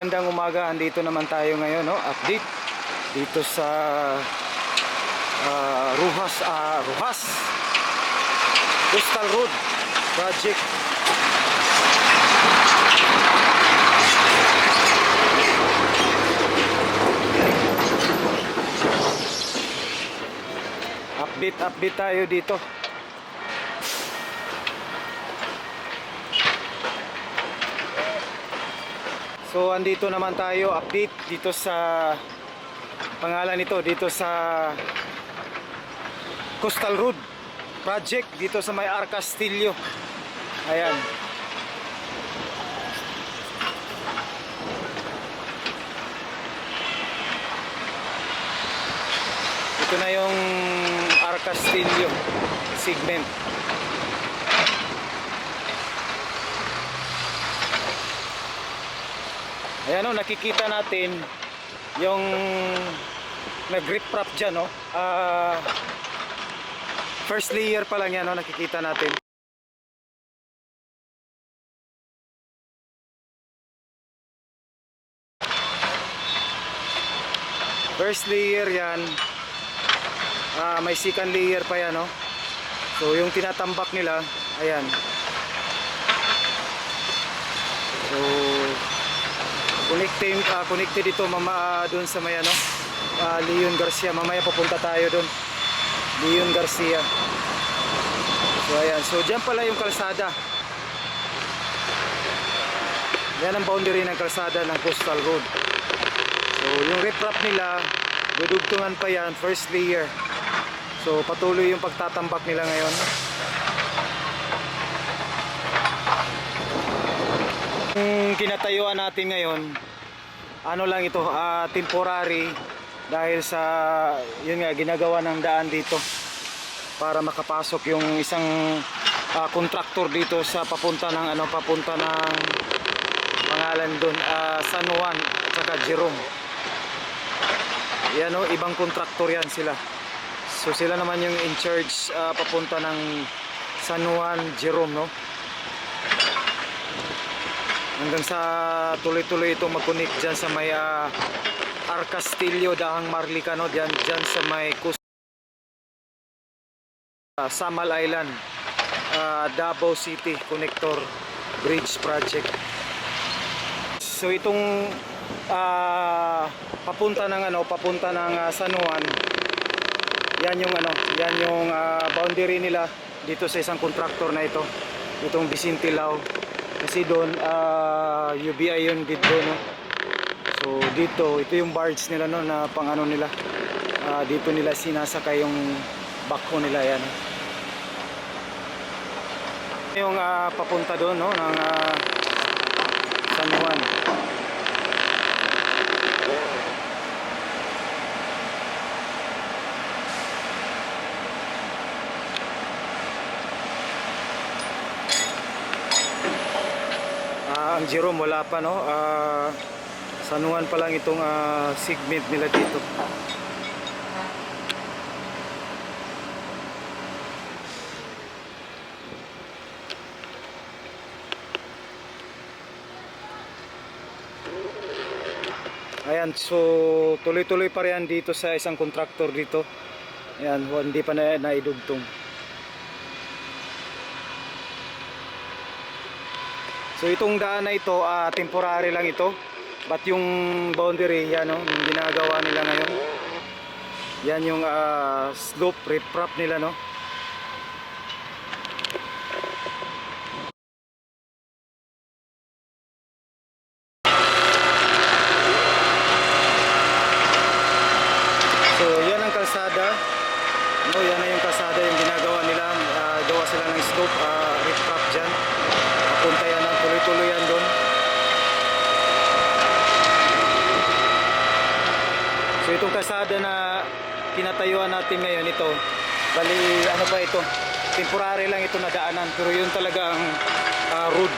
Magandang umaga, andito naman tayo ngayon, no? Update dito sa Rojas Coastal Road Project. Update tayo dito. So andito naman tayo, update dito sa pangalan nito, dito sa Coastal Road Project, dito sa may Castillo. Ayan. Ito na yung Castillo segment. Ayan o, nakikita natin yung nag-riprap dyan, no? First layer pa lang yan, no? Nakikita natin. First layer yan. May second layer pa yan, no? So yung tinatambak nila, ayan. So connected ito doon sa may Leon Garcia. Mamaya papunta tayo doon, Leon Garcia. So ayan, so dyan pala yung kalsada. Yan ang boundary ng kalsada ng Coastal Road. So yung riprap nila, dudugtungan pa yan, first layer. So patuloy yung pagtatambak nila ngayon. Yung kinatayuan natin ngayon, ano lang ito, temporary, dahil sa yun nga, ginagawa ng daan dito para makapasok yung isang contractor dito sa papunta ng pangalan doon, San Juan at saka Jerome. Yan o, ibang contractor yan sila. So sila naman yung in charge papunta ng San Juan, Jerome, no? Hanggang sa tuloy-tuloy itong mag-connect dyan sa may Castillo, Dahang Marlica, no? Dyan sa may Samal Island, Davao City Connector Bridge Project. So itong papunta ng San Juan, yan yung boundary nila dito sa isang contractor na ito, itong Vicente Lau. Kasi doon UBI yun dito, no? So dito, ito yung barge nila, no, na pang nila. Dito nila sinasakay yung backhoe nila, yan. Yung papunta doon, no, ng San Juan. Ang Jerome wala pa, no? San Juan pa lang itong segment nila dito. Ayan, so tuloy-tuloy pa rin dito sa isang contractor dito. Ayan, hindi pa naidugtong. So itong daan na ito, temporary lang ito. But yung boundary, yan, no, yung ginagawa nila ngayon. Yan yung slope riprap nila, no. So yan ang kalsada. No, yan na yung kalsada yung ginagawa nila. Gawa sila ng slope riprap dyan. Papunta yan, tuloy-tuloy yan doon. So itong kalsada na kinatayuan natin ngayon, ito, bali pa ito, temporary lang ito na daanan, pero yun talaga ang road,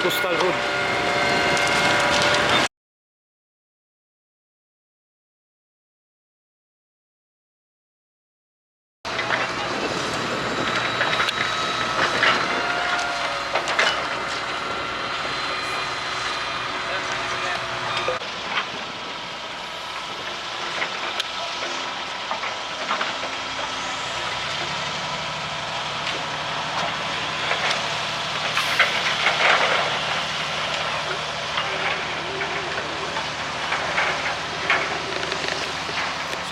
Coastal Road.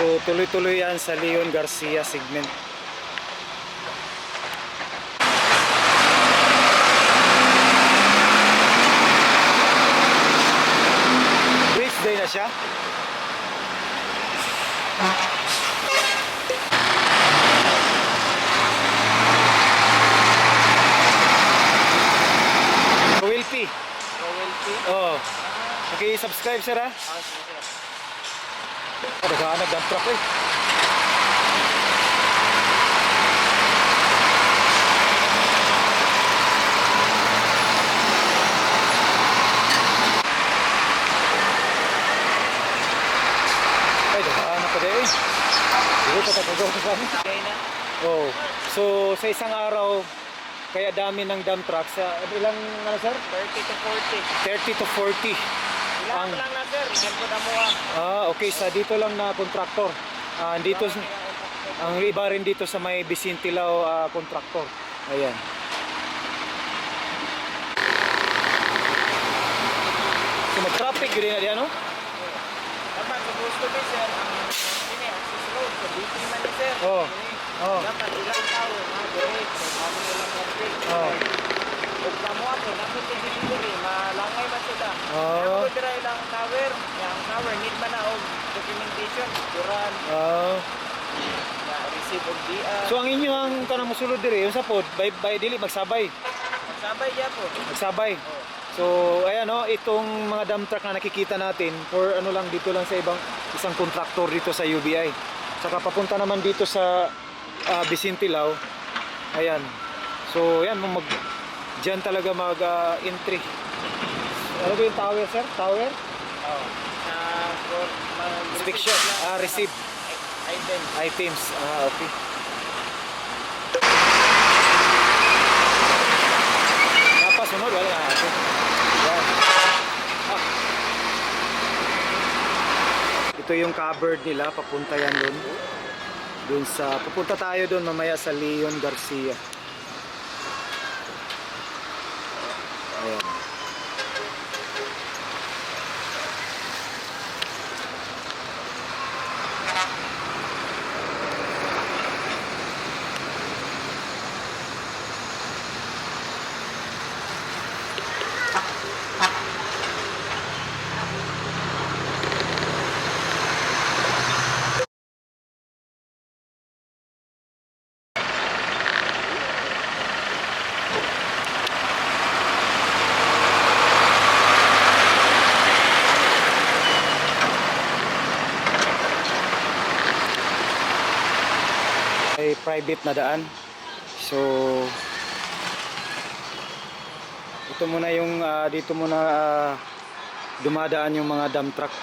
So tuloy-tuloy yan sa Leon Garcia segment. Bridge day na siya. Wilpi. Oh. Okay-subscribe sir ha. Naghahanap ng truck eh. Ay, naghahanap pa din eh. Hindi pa tatagaw sa kami. Oh. So, sa isang araw, kaya dami ng dump truck sa ilang ano sir? 30 to 40. 30 to 40. Ilan lang na sir, yan po na mo Okay, sa dito lang na kontraktor. Dito ang iba rin dito sa may Bisintilao kontraktor. Ayan. So mag-traffic din na diyan, no? Dapat supposed to be sir, ini access road, sa BP man ni sir. Oh. Oh. Dapat ilang tao, mga direct, sa kamo ilang traffic. Oh. Huwag na mo ako, dapat i-delivery, malangay man sila. Oh. Ako dira ilang tower, yung tower, need man na og documentation, duran, Oh. na receive og DA. So ang inyo ang kanang mosulod diri, yung sa pod, by dili magsabay. Sabay ya po. Magsabay. Oh. So ayan no, itong mga dump truck na nakikita natin for ano lang dito lang sa isang kontraktor dito sa UBI. Saka papunta naman dito sa Bisintilao. Ayan. So ayan diyan talaga mag-entry. Ano ba yung tower sir? Tower? Oh. Sa for Inspection. Receive items. items. Okay. Napasunod wala na ito. Yan. Ito yung covered nila, papunta yan doon. Pupunta tayo doon mamaya sa Leon Garcia. Ayan. Ay private na daan. So ito muna yung dito muna dumadaan yung mga dump truck.